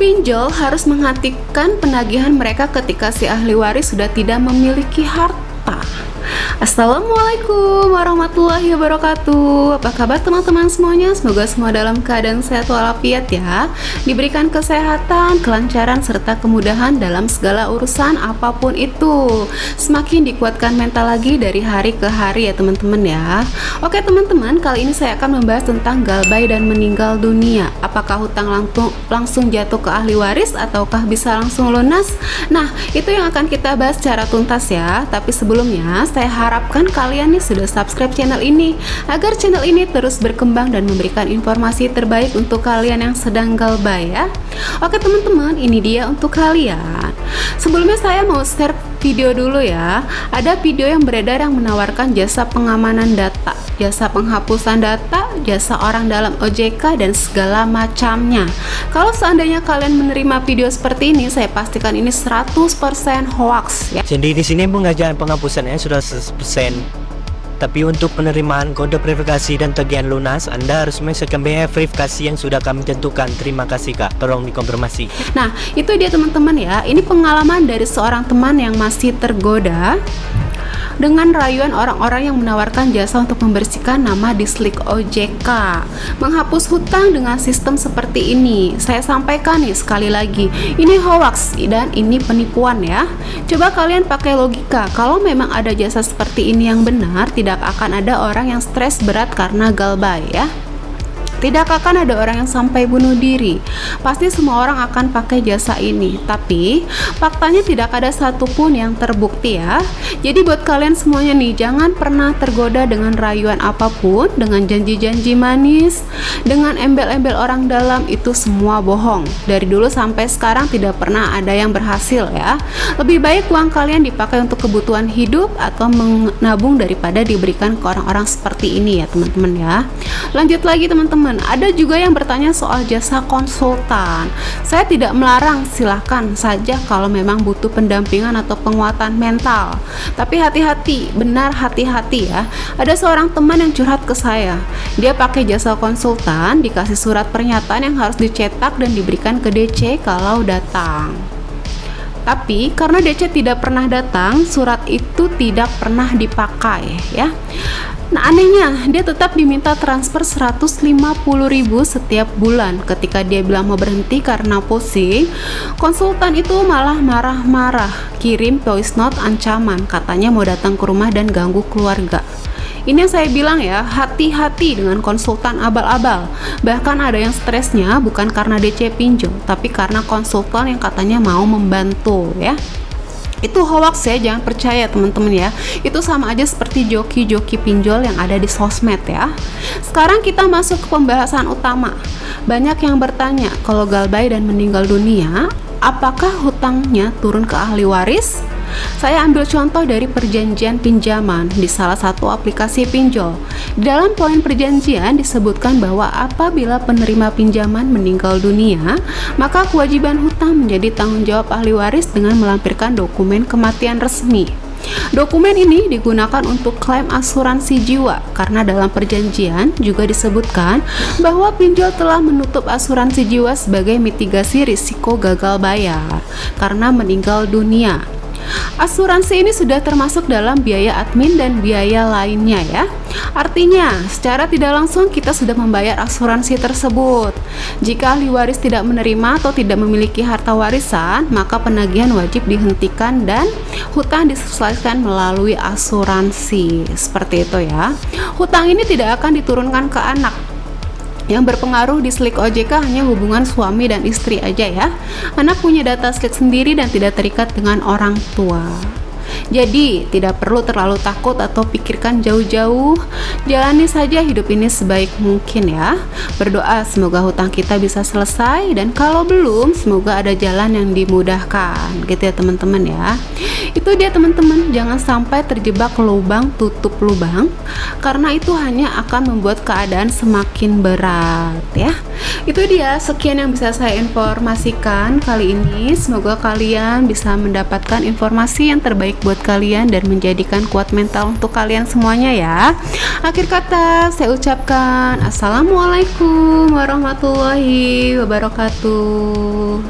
Pinjol harus menghentikan penagihan mereka ketika si ahli waris sudah tidak memiliki harta. Assalamualaikum warahmatullahi wabarakatuh. Apa kabar teman-teman semuanya? Semoga semua dalam keadaan sehat walafiat ya. Diberikan kesehatan, kelancaran, serta kemudahan dalam segala urusan apapun itu. Semakin dikuatkan mental lagi dari hari ke hari ya teman-teman ya. Oke teman-teman, kali ini saya akan membahas tentang galbay dan meninggal dunia. Apakah hutang langsung jatuh ke ahli waris ataukah bisa langsung lunas? Nah, itu yang akan kita bahas secara tuntas ya. Tapi sebelumnya, saya harapkan kalian nih sudah subscribe channel ini agar channel ini terus berkembang dan memberikan informasi terbaik untuk kalian yang sedang galbay ya. Oke teman-teman, ini dia untuk kalian. Sebelumnya saya mau share video dulu ya. Ada video yang beredar yang menawarkan jasa pengamanan data, jasa penghapusan data, jasa orang dalam OJK dan segala macamnya. Kalau seandainya kalian menerima video seperti ini, saya pastikan ini 100% hoax ya. Jadi di sini pengajaran penghapusannya sudah 100%. Tapi untuk penerimaan kode verifikasi dan tagihan lunas, Anda harus menyelesaikan biaya verifikasi yang sudah kami tentukan. Terima kasih Kak, tolong dikonfirmasi. Nah, itu dia teman-teman ya. Ini pengalaman dari seorang teman yang masih tergoda dengan rayuan orang-orang yang menawarkan jasa untuk membersihkan nama di Slick OJK, menghapus hutang dengan sistem seperti ini. Saya sampaikan nih sekali lagi, ini hoax dan ini penipuan ya. Coba kalian pakai logika, kalau memang ada jasa seperti ini yang benar, tidak akan ada orang yang stres berat karena galbay ya. Tidak akan ada orang yang sampai bunuh diri. Pasti semua orang akan pakai jasa ini. Tapi faktanya tidak ada satupun yang terbukti ya. Jadi buat kalian semuanya nih, jangan pernah tergoda dengan rayuan apapun, dengan janji-janji manis, dengan embel-embel orang dalam. Itu semua bohong. Dari dulu sampai sekarang tidak pernah ada yang berhasil ya. Lebih baik uang kalian dipakai untuk kebutuhan hidup atau menabung daripada diberikan ke orang-orang seperti ini ya teman-teman ya. Lanjut lagi teman-teman, ada juga yang bertanya soal jasa konsultan. Saya tidak melarang, silahkan saja kalau memang butuh pendampingan atau penguatan mental. Tapi hati-hati, benar hati-hati ya. Ada seorang teman yang curhat ke saya. Dia pakai jasa konsultan, dikasih surat pernyataan yang harus dicetak dan diberikan ke DC kalau datang. Tapi karena DC tidak pernah datang, surat itu tidak pernah dipakai ya. Nah anehnya, dia tetap diminta transfer 150.000 setiap bulan. Ketika dia bilang mau berhenti karena pusing, konsultan itu malah marah-marah, kirim voice note ancaman, katanya mau datang ke rumah dan ganggu keluarga. Ini yang saya bilang ya, hati-hati dengan konsultan abal-abal. Bahkan ada yang stresnya bukan karena DC pinjol, tapi karena konsultan yang katanya mau membantu ya. Itu hoax ya, jangan percaya teman-teman ya. Itu sama aja seperti joki-joki pinjol yang ada di sosmed ya. Sekarang kita masuk ke pembahasan utama. Banyak yang bertanya, kalau galbay dan meninggal dunia, apakah hutangnya turun ke ahli waris? Saya ambil contoh dari perjanjian pinjaman di salah satu aplikasi pinjol. Di dalam poin perjanjian disebutkan bahwa apabila penerima pinjaman meninggal dunia, maka kewajiban hutang menjadi tanggung jawab ahli waris dengan melampirkan dokumen kematian resmi. Dokumen ini digunakan untuk klaim asuransi jiwa karena dalam perjanjian juga disebutkan bahwa pinjol telah menutup asuransi jiwa sebagai mitigasi risiko gagal bayar karena meninggal dunia. Asuransi ini sudah termasuk dalam biaya admin dan biaya lainnya ya. Artinya, secara tidak langsung kita sudah membayar asuransi tersebut. Jika ahli waris tidak menerima atau tidak memiliki harta warisan, maka penagihan wajib dihentikan dan hutang diselesaikan melalui asuransi. Seperti itu ya. Hutang ini tidak akan diturunkan ke anak. Yang berpengaruh di Slick OJK hanya hubungan suami dan istri aja ya. Anak punya data Slick sendiri dan tidak terikat dengan orang tua. Jadi, tidak perlu terlalu takut atau pikirkan jauh-jauh. Jalani saja hidup ini sebaik mungkin ya. Berdoa semoga hutang kita bisa selesai, dan kalau belum, semoga ada jalan yang dimudahkan. Gitu ya teman-teman ya. Itu dia teman-teman, jangan sampai terjebak lubang tutup lubang, karena itu hanya akan membuat keadaan semakin berat ya. Itu dia, sekian yang bisa saya informasikan kali ini. Semoga kalian bisa mendapatkan informasi yang terbaik buat kalian dan menjadikan kuat mental untuk kalian semuanya ya. Akhir kata saya ucapkan assalamualaikum warahmatullahi wabarakatuh.